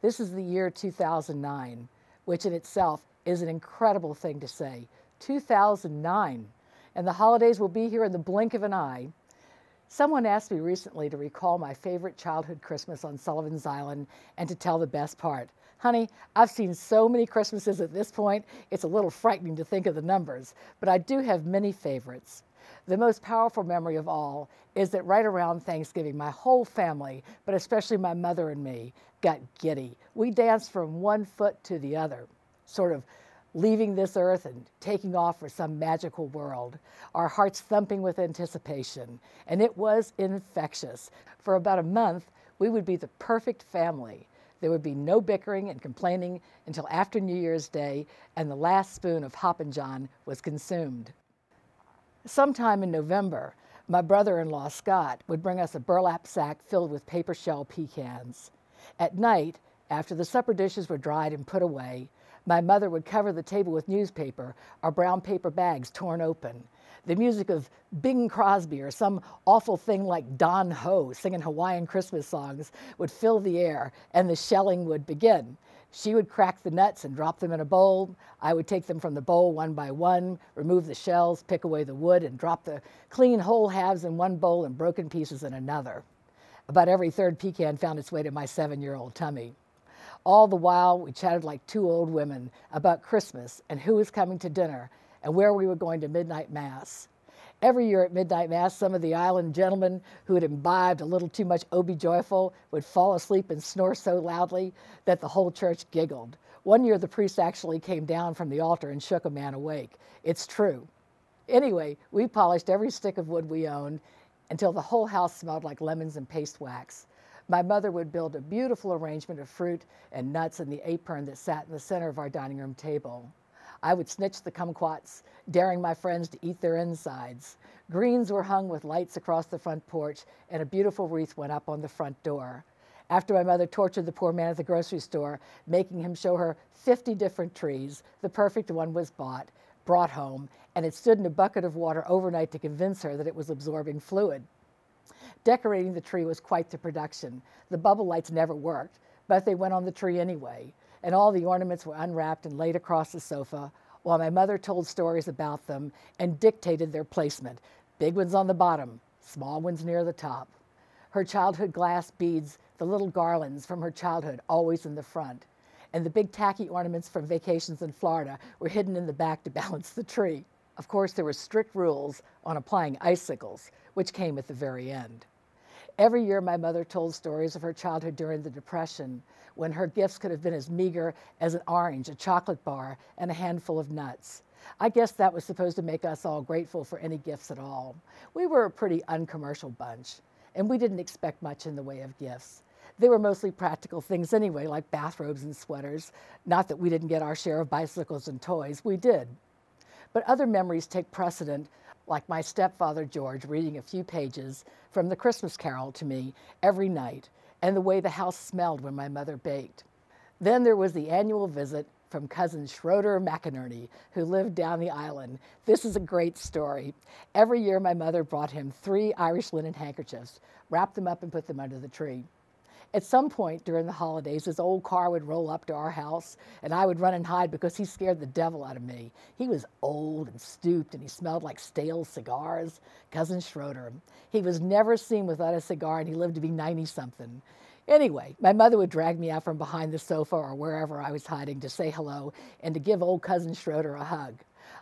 This is the year 2009, which in itself is an incredible thing to say. 2009, and the holidays will be here in the blink of an eye. Someone asked me recently to recall my favorite childhood Christmas on Sullivan's Island and to tell the best part. Honey, I've seen so many Christmases at this point, it's a little frightening to think of the numbers, but I do have many favorites. The most powerful memory of all is that right around Thanksgiving, my whole family, but especially my mother and me, got giddy. We danced from one foot to the other, sort of leaving this earth and taking off for some magical world, our hearts thumping with anticipation, and it was infectious. For about a month, we would be the perfect family. There would be no bickering and complaining until after New Year's Day, and the last spoon of Hoppin' John was consumed. Sometime in November, my brother-in-law Scott would bring us a burlap sack filled with paper shell pecans. At night, after the supper dishes were dried and put away, my mother would cover the table with newspaper or brown paper bags torn open. The music of Bing Crosby or some awful thing like Don Ho singing Hawaiian Christmas songs would fill the air, and the shelling would begin. She would crack the nuts and drop them in a bowl. I would take them from the bowl one by one, remove the shells, pick away the wood, and drop the clean whole halves in one bowl and broken pieces in another. About every third pecan found its way to my 7-year-old tummy. All the while, we chatted like two old women about Christmas and who was coming to dinner and where we were going to midnight mass. Every year at midnight mass, some of the island gentlemen who had imbibed a little too much Obi Joyful would fall asleep and snore so loudly that the whole church giggled. One year, the priest actually came down from the altar and shook a man awake. It's true. Anyway, we polished every stick of wood we owned until the whole house smelled like lemons and paste wax. My mother would build a beautiful arrangement of fruit and nuts in the apron that sat in the center of our dining room table. I would snitch the kumquats, daring my friends to eat their insides. Greens were hung with lights across the front porch, and a beautiful wreath went up on the front door. After my mother tortured the poor man at the grocery store, making him show her 50 different trees, the perfect one was brought home, and it stood in a bucket of water overnight to convince her that it was absorbing fluid. Decorating the tree was quite the production. The bubble lights never worked, but they went on the tree anyway, and all the ornaments were unwrapped and laid across the sofa, while my mother told stories about them and dictated their placement. Big ones on the bottom, small ones near the top. Her childhood glass beads, the little garlands from her childhood, always in the front, and the big tacky ornaments from vacations in Florida were hidden in the back to balance the tree. Of course, there were strict rules on applying icicles, which came at the very end. Every year, my mother told stories of her childhood during the Depression, when her gifts could have been as meager as an orange, a chocolate bar, and a handful of nuts. I guess that was supposed to make us all grateful for any gifts at all. We were a pretty uncommercial bunch, and we didn't expect much in the way of gifts. They were mostly practical things anyway, like bathrobes and sweaters. Not that we didn't get our share of bicycles and toys, we did. But other memories take precedent, like my stepfather George reading a few pages from the Christmas Carol to me every night, and the way the house smelled when my mother baked. Then there was the annual visit from cousin Schroeder McInerney, who lived down the island. This is a great story. Every year my mother brought him 3 Irish linen handkerchiefs, wrapped them up and put them under the tree. At some point during the holidays, his old car would roll up to our house, and I would run and hide because he scared the devil out of me. He was old and stooped, and he smelled like stale cigars. Cousin Schroeder. He was never seen without a cigar, and he lived to be 90-something. Anyway, my mother would drag me out from behind the sofa or wherever I was hiding to say hello and to give old Cousin Schroeder a hug.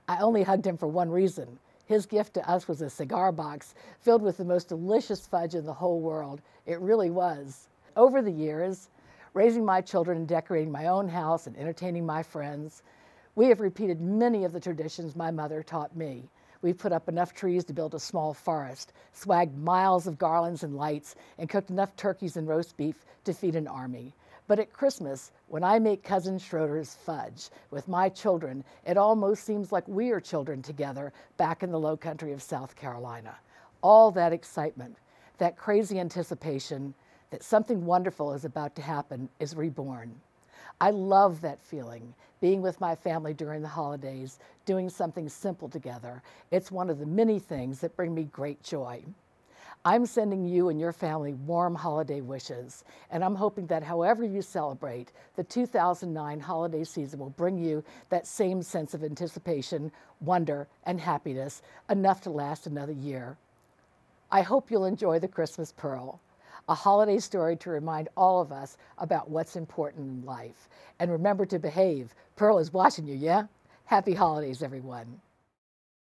I only hugged him for one reason. His gift to us was a cigar box filled with the most delicious fudge in the whole world. It really was. Over the years, raising my children and decorating my own house and entertaining my friends, we have repeated many of the traditions my mother taught me. We've put up enough trees to build a small forest, swagged miles of garlands and lights, and cooked enough turkeys and roast beef to feed an army. But at Christmas, when I make Cousin Schroeder's fudge with my children, it almost seems like we are children together back in the low country of South Carolina. All that excitement, that crazy anticipation that something wonderful is about to happen is reborn. I love that feeling, being with my family during the holidays, doing something simple together. It's one of the many things that bring me great joy. I'm sending you and your family warm holiday wishes, and I'm hoping that however you celebrate, the 2009 holiday season will bring you that same sense of anticipation, wonder, and happiness, enough to last another year. I hope you'll enjoy The Christmas Pearl, a holiday story to remind all of us about what's important in life. And remember to behave. Pearl is watching you, yeah? Happy holidays, everyone.